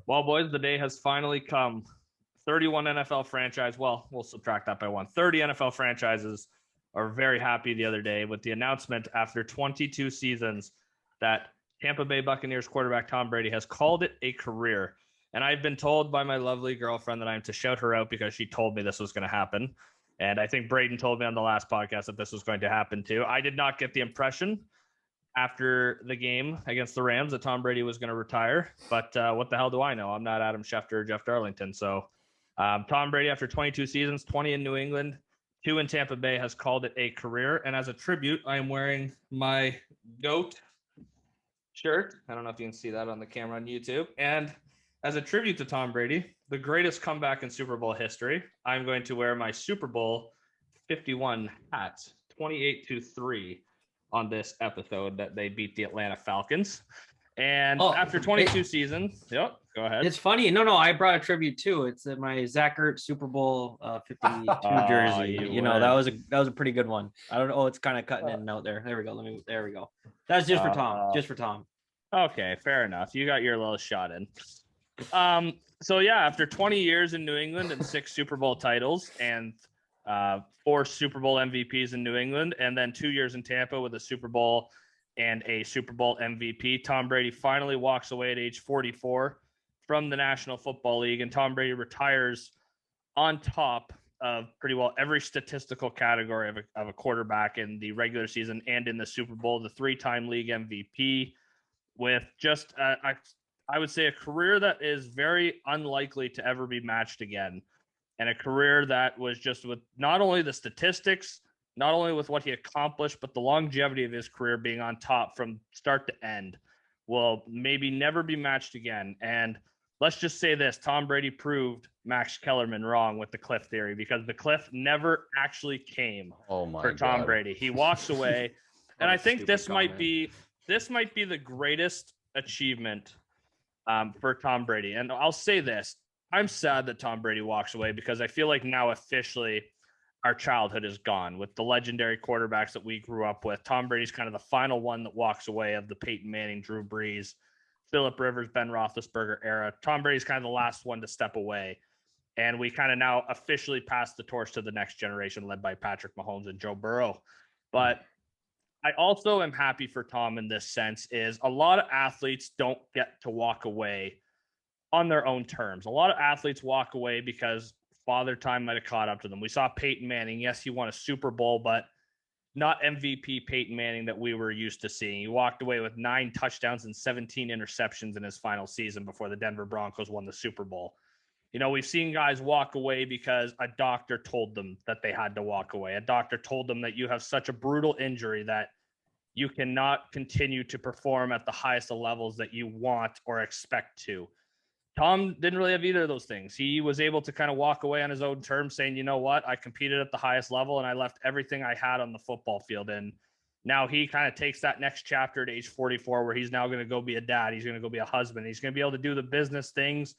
Well, boys, the day has finally come. 31 NFL franchise. Well, we'll subtract that by one. 30 NFL franchises are very happy the other day with the announcement after 22 seasons that Tampa Bay Buccaneers quarterback Tom Brady has called it a career. And I've been told by my lovely girlfriend that I'm to shout her out because she told me this was going to happen. And I think Braedon told me on the last podcast that this was going to happen too. I did not get the impression after the game against the Rams that Tom Brady was going to retire. But what the hell do I know? I'm not Adam Schefter or Jeff Darlington. So Tom Brady, after 22 seasons, 20 in New England, 2 in Tampa Bay, has called it a career. And as a tribute, I am wearing my GOAT shirt. I don't know if you can see that on the camera on YouTube. And as a tribute to Tom Brady, the greatest comeback in Super Bowl history, I'm going to wear my Super Bowl 51 hat, 28-3 on this episode that they beat the Atlanta Falcons. And after 22 seasons, yep, go ahead. It's funny. No, I brought a tribute too. It's my Zach Ertz Super Bowl 52 jersey. That was a pretty good one. I don't know. Oh, it's kind of cutting in and out there. There we go. There we go. That's just for Tom. Just for Tom. Okay, fair enough. You got your little shot in. So yeah, after 20 years in New England and 6 Super Bowl titles and 4 Super Bowl MVPs in New England, and then 2 years in Tampa with a Super Bowl and a Super Bowl MVP, Tom Brady finally walks away at age 44 from the National Football League, and Tom Brady retires on top of pretty well every statistical category of a quarterback in the regular season and in the Super Bowl, the 3-time league MVP, with just, I would say, a career that is very unlikely to ever be matched again. And a career that was just with not only the statistics, not only with what he accomplished, but the longevity of his career being on top from start to end will maybe never be matched again. And let's just say this, Tom Brady proved Max Kellerman wrong with the cliff theory, because the cliff never actually came for Tom Brady. He walks away. And I think this might be the greatest achievement for Tom Brady. And I'll say this, I'm sad that Tom Brady walks away, because I feel like now officially our childhood is gone with the legendary quarterbacks that we grew up with. Tom Brady's kind of the final one that walks away of the Peyton Manning, Drew Brees, Phillip Rivers, Ben Roethlisberger era. Tom Brady's kind of the last one to step away. And we kind of now officially pass the torch to the next generation, led by Patrick Mahomes and Joe Burrow. But I also am happy for Tom in this sense, is a lot of athletes don't get to walk away on their own terms. A lot of athletes walk away because father time might have caught up to them. We saw Peyton Manning. Yes, he won a Super Bowl, but not MVP Peyton Manning that we were used to seeing. He walked away with 9 touchdowns and 17 interceptions in his final season before the Denver Broncos won the Super Bowl. You know, we've seen guys walk away because a doctor told them that they had to walk away. A doctor told them that you have such a brutal injury that you cannot continue to perform at the highest of levels that you want or expect to. Tom didn't really have either of those things. He was able to kind of walk away on his own terms, saying, you know what, I competed at the highest level and I left everything I had on the football field. And now he kind of takes that next chapter at age 44, where he's now going to go be a dad. He's going to go be a husband. He's going to be able to do the business things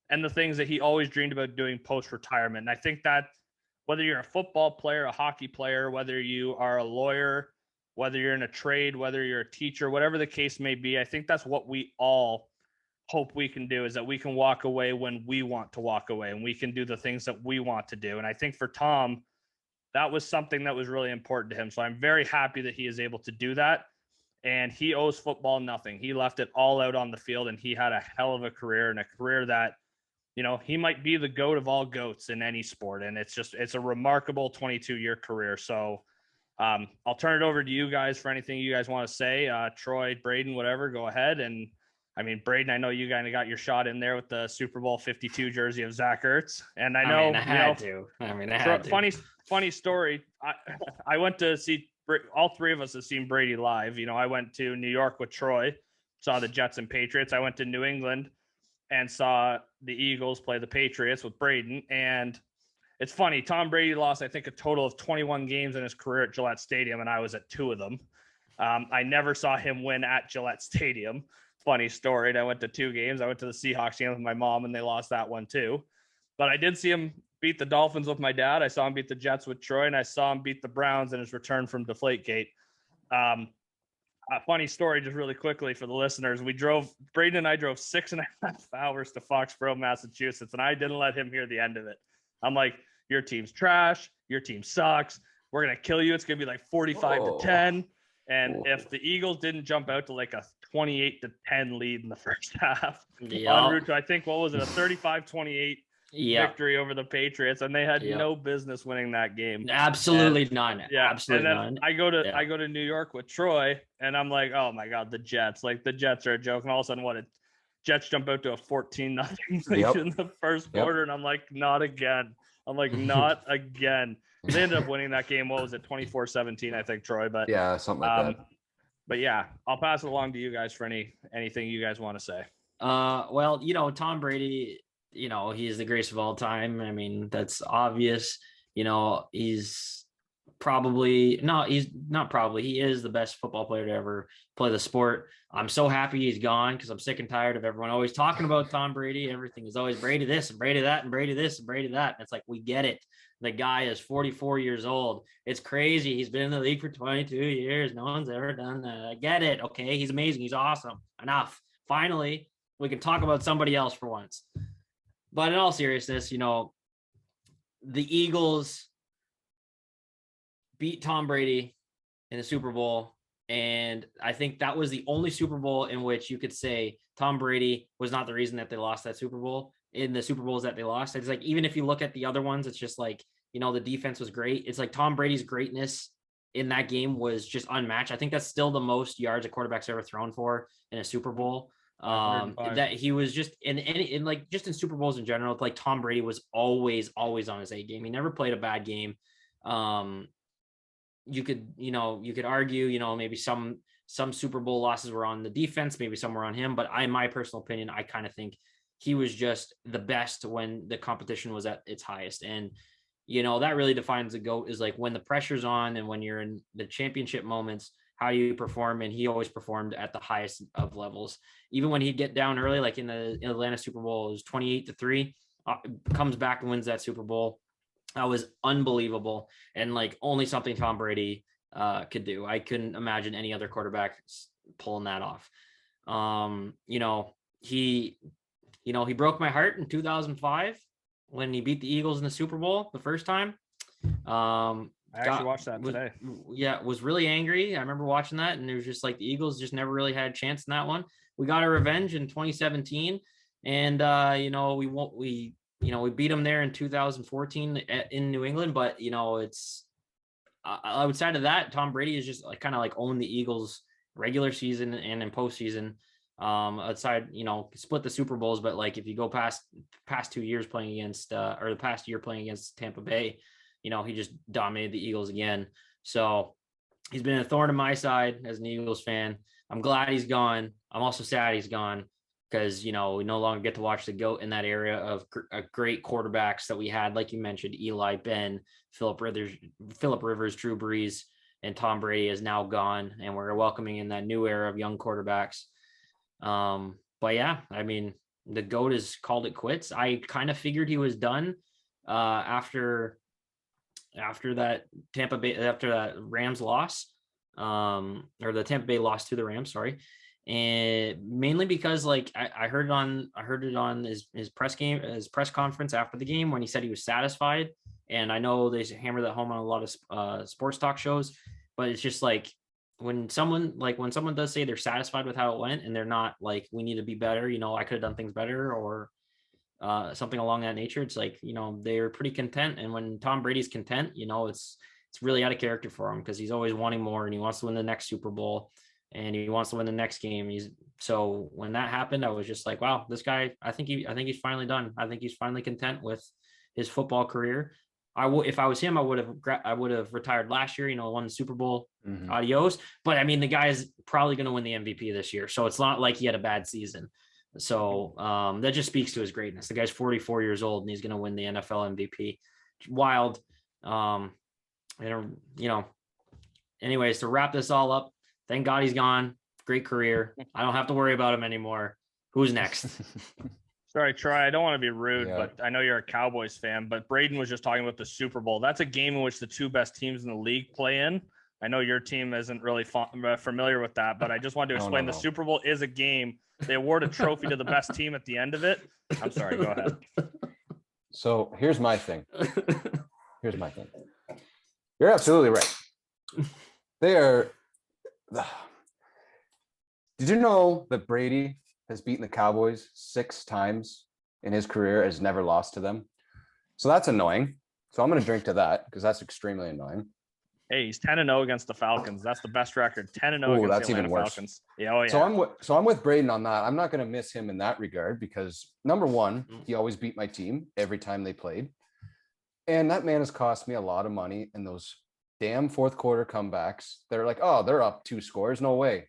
and the things that he always dreamed about doing post-retirement. And I think that whether you're a football player, a hockey player, whether you are a lawyer, whether you're in a trade, whether you're a teacher, whatever the case may be, I think that's what we all hope we can do, is that we can walk away when we want to walk away, and we can do the things that we want to do. And I think for Tom, that was something that was really important to him. So I'm very happy that he is able to do that. And he owes football nothing. He left it all out on the field, and he had a hell of a career, and a career that, you know, he might be the GOAT of all GOATs in any sport. And it's a remarkable 22-year career. So I'll turn it over to you guys for anything you guys want to say. Troy, Braedon, whatever, go ahead. And I mean, Braedon, I know you kind of got your shot in there with the Super Bowl 52 jersey of Zach Ertz. And I know, I had to. Funny story. I went to see, all 3 of us have seen Brady live. You know, I went to New York with Troy, saw the Jets and Patriots. I went to New England and saw the Eagles play the Patriots with Braedon. And it's funny, Tom Brady lost, I think, a total of 21 games in his career at Gillette Stadium, and I was at 2 of them. I never saw him win at Gillette Stadium. Funny story. And I went to 2 games. I went to the Seahawks game with my mom, and they lost that one too. But I did see him beat the Dolphins with my dad. I saw him beat the Jets with Troy, and I saw him beat the Browns in his return from Deflategate. A funny story, just really quickly for the listeners. Braedon and I drove 6.5 hours to Foxborough, Massachusetts, and I didn't let him hear the end of it. I'm like, your team's trash. Your team sucks. We're going to kill you. It's going to be like 45-10. And if the Eagles didn't jump out to like a 28-10 lead in the first half, en route to, I think, what was it, a 35-28 victory over the Patriots, and they had no business winning that game. Absolutely none. Yeah, absolutely and then none. I go to New York with Troy, and I'm like, oh my god, the Jets! Like the Jets are a joke. And all of a sudden, Jets jump out to a 14-0 lead in the first quarter, and I'm like, not again. I'm like, not again. They ended up winning that game. What was it, 24-17? I think, Troy. But yeah, something like that. But yeah, I'll pass it along to you guys for anything you guys want to say. Well, Tom Brady, he's the greatest of all time. I mean, that's obvious. He's he is the best football player to ever play the sport. I'm so happy he's gone because I'm sick and tired of everyone always talking about Tom Brady. Everything is always Brady this and Brady that and Brady this and Brady that. And it's like, we get it. The guy is 44 years old. It's crazy. He's been in the league for 22 years. No one's ever done that. I get it. Okay. He's amazing. He's awesome. Enough. Finally, we can talk about somebody else for once. But in all seriousness, the Eagles beat Tom Brady in the Super Bowl. And I think that was the only Super Bowl in which you could say Tom Brady was not the reason that they lost that Super Bowl. In the Super Bowls that they lost, it's like, even if you look at the other ones, it's just like, the defense was great. It's like Tom Brady's greatness in that game was just unmatched. I think that's still the most yards a quarterback's ever thrown for in a Super Bowl. That he was just in like just in Super Bowls in general, like Tom Brady was always on his A game. He never played a bad game. You could argue, maybe some Super Bowl losses were on the defense, maybe some were on him, but in my personal opinion, I kind of think he was just the best when the competition was at its highest. And, that really defines the GOAT, is like when the pressure's on and when you're in the championship moments, how you perform. And he always performed at the highest of levels. Even when he'd get down early, like in the Atlanta Super Bowl, it was 28-3, comes back and wins that Super Bowl. That was unbelievable. And like only something Tom Brady could do. I couldn't imagine any other quarterback pulling that off. He broke my heart in 2005 when he beat the Eagles in the Super Bowl the first time. I actually watched that today. Was really angry. I remember watching that, and it was just like the Eagles just never really had a chance in that one. We got our revenge in 2017, and we beat them there in 2014 in New England. But it's outside of that, Tom Brady is just like kind of like owned the Eagles regular season and in postseason. Outside, split the Super Bowls, but like if you go past 2 years playing against or the past year playing against Tampa Bay, he just dominated the Eagles again. So he's been a thorn in my side as an Eagles fan. I'm glad he's gone. I'm also sad he's gone because we no longer get to watch the GOAT in that area of great quarterbacks that we had, like you mentioned, Eli, Ben, Philip Rivers, Drew Brees, and Tom Brady is now gone, and we're welcoming in that new era of young quarterbacks. But yeah, I mean, the GOAT has called it quits. I kind of figured he was done after that Rams loss, or the Tampa Bay loss to the Rams, sorry. And mainly because like I heard it on his press conference after the game when he said he was satisfied. And I know they hammer that home on a lot of sports talk shows, but it's just like, when someone does say they're satisfied with how it went and they're not like, we need to be better, I could have done things better or something along that nature. It's like, they're pretty content. And when Tom Brady's content, it's really out of character for him because he's always wanting more and he wants to win the next Super Bowl and he wants to win the next game. So when that happened, I was just like, wow, this guy, I think he's finally done. I think he's finally content with his football career. If I was him, I would have retired last year, won the Super Bowl, adios. But I mean, the guy is probably going to win the MVP this year. So it's not like he had a bad season. So that just speaks to his greatness. The guy's 44 years old and he's going to win the NFL MVP. Wild. Anyways, to wrap this all up, thank God he's gone. Great career. I don't have to worry about him anymore. Who's next? Sorry, Troy, I don't want to be rude, but I know you're a Cowboys fan, but Braedon was just talking about the Super Bowl. That's a game in which the two best teams in the league play in. I know your team isn't really familiar with that, but I just wanted to explain the Super Bowl is a game. They award a trophy to the best team at the end of it. I'm sorry, go ahead. So here's my thing. You're absolutely right. They are. Did you know that Brady has beaten the Cowboys 6 times in his career, has never lost to them? So that's annoying. So I'm going to drink to that because that's extremely annoying. Hey, he's 10-0 against the Falcons. That's the best record. 10-0 against that's the even Atlanta worse. Falcons. Yeah, oh yeah. So I'm with Braedon on that. I'm not going to miss him in that regard because number one, he always beat my team every time they played, and that man has cost me a lot of money. And those damn fourth quarter comebacks, they're like, oh, they're up 2 scores. No way.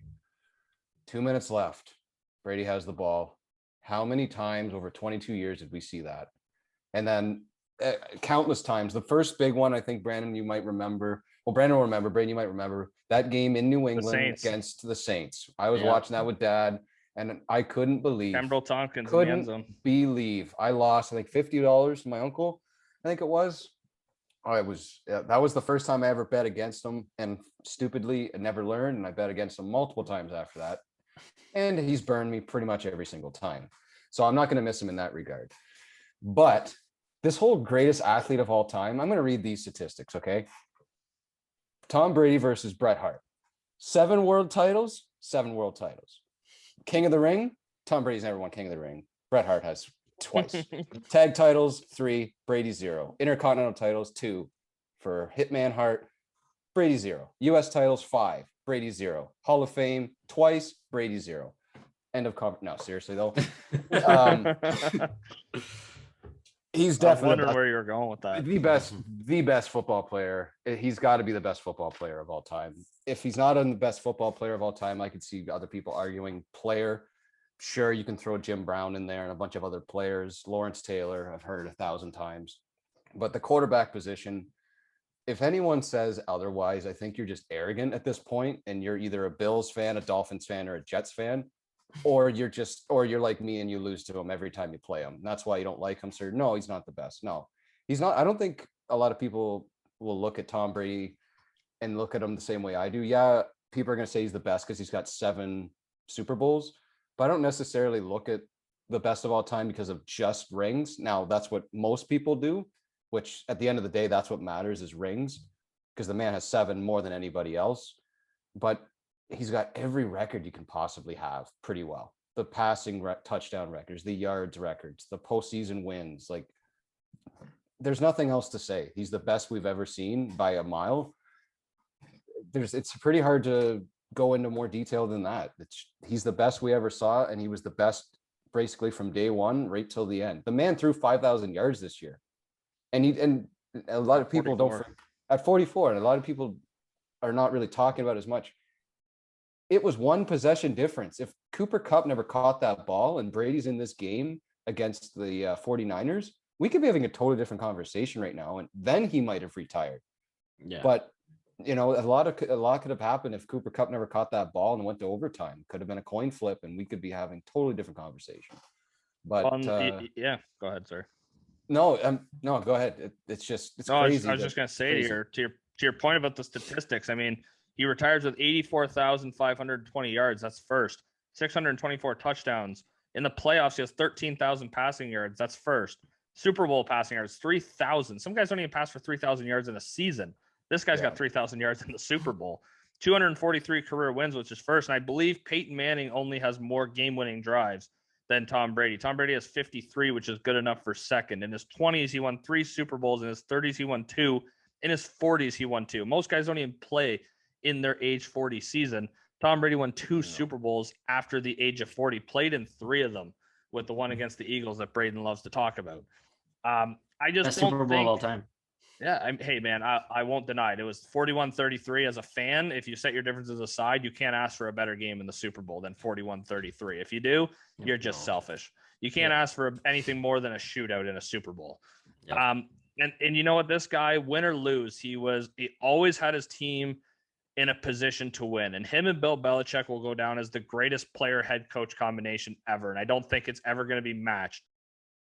2 minutes left. Brady has the ball. How many times over 22 years did we see that? And then countless times. The first big one, I think, Brandon, you might remember. Well, Brandon will remember. Brandon, you might remember that game in New England against the Saints. I was watching that with Dad, and I couldn't believe. Pembroke Tompkins couldn't in the end zone. believe I lost, I think, $50 to my uncle. I think it was. That was the first time I ever bet against him, and stupidly, I never learned, and I bet against him multiple times after that. And he's burned me pretty much every single time. So I'm not going to miss him in that regard. But this whole greatest athlete of all time, I'm going to read these statistics, okay? Tom Brady versus Bret Hart. 7 world titles, 7 world titles. King of the Ring, Tom Brady's never won King of the Ring. Bret Hart has twice. Tag titles, 3, Brady 0. Intercontinental titles, 2 for Hitman Hart, Brady 0. US titles, 5, Brady 0. Hall of Fame, twice, Brady 0. End of conversation. No, seriously though. He's definitely wondering where you're going with that. The best football player. He's got to be the best football player of all time. If he's not the best football player of all time, I could see other people arguing player. Sure, you can throw Jim Brown in there and a bunch of other players. Lawrence Taylor, I've heard 1,000 times. But the quarterback position, if anyone says otherwise, I think you're just arrogant at this point, and you're either a Bills fan, a Dolphins fan, or a Jets fan. Or you're like me and you lose to him every time you play him. That's why you don't like him, sir. No, he's not the best. No, he's not. I don't think a lot of people will look at Tom Brady and look at him the same way I do. Yeah, people are going to say he's the best because he's got 7 Super Bowls, but I don't necessarily look at the best of all time because of just rings. Now, that's what most people do, which at the end of the day, that's what matters is rings, because the man has 7 more than anybody else. But he's got every record you can possibly have pretty well. The passing touchdown records, the yards records, the postseason wins. Like, there's nothing else to say. He's the best we've ever seen by a mile. It's pretty hard to go into more detail than that. He's the best we ever saw, and he was the best basically from day one right till the end. The man threw 5,000 yards this year, and a lot of people 44. At 44, and a lot of people are not really talking about as much. It was 1 possession difference. If Cooper Kupp never caught that ball and Brady's in this game against the 49ers, we could be having a totally different conversation right now. And then he might have retired. Yeah. But, a lot could have happened if Cooper Kupp never caught that ball and went to overtime. Could have been a coin flip, and we could be having totally different conversation. But yeah, go ahead, sir. No, go ahead. It's crazy. I was just going to say to your point about the statistics. I mean, he retires with 84,520 yards. That's first. 624 touchdowns. In the playoffs, he has 13,000 passing yards. That's first. Super Bowl passing yards, 3,000. Some guys don't even pass for 3,000 yards in a season. This guy's got 3,000 yards in the Super Bowl. 243 career wins, which is first. And I believe Peyton Manning only has more game-winning drives than Tom Brady. Tom Brady has 53, which is good enough for second. In his 20s, he won 3 Super Bowls. In his 30s, he won 2. In his 40s, he won 2. Most guys don't even play in their age 40 season. Tom Brady won 2 Super Bowls after the age of 40, played in 3 of them, with the one against the Eagles that Braedon loves to talk about. I just best Super Bowl of all time. Yeah, hey man, I won't deny it. It was 41-33 as a fan. If you set your differences aside, you can't ask for a better game in the Super Bowl than 41-33. If you do, you're just selfish. You can't ask for anything more than a shootout in a Super Bowl. Yep. And you know what, this guy, win or lose, he always had his team in a position to win. And him and Bill Belichick will go down as the greatest player head coach combination ever. And I don't think it's ever going to be matched.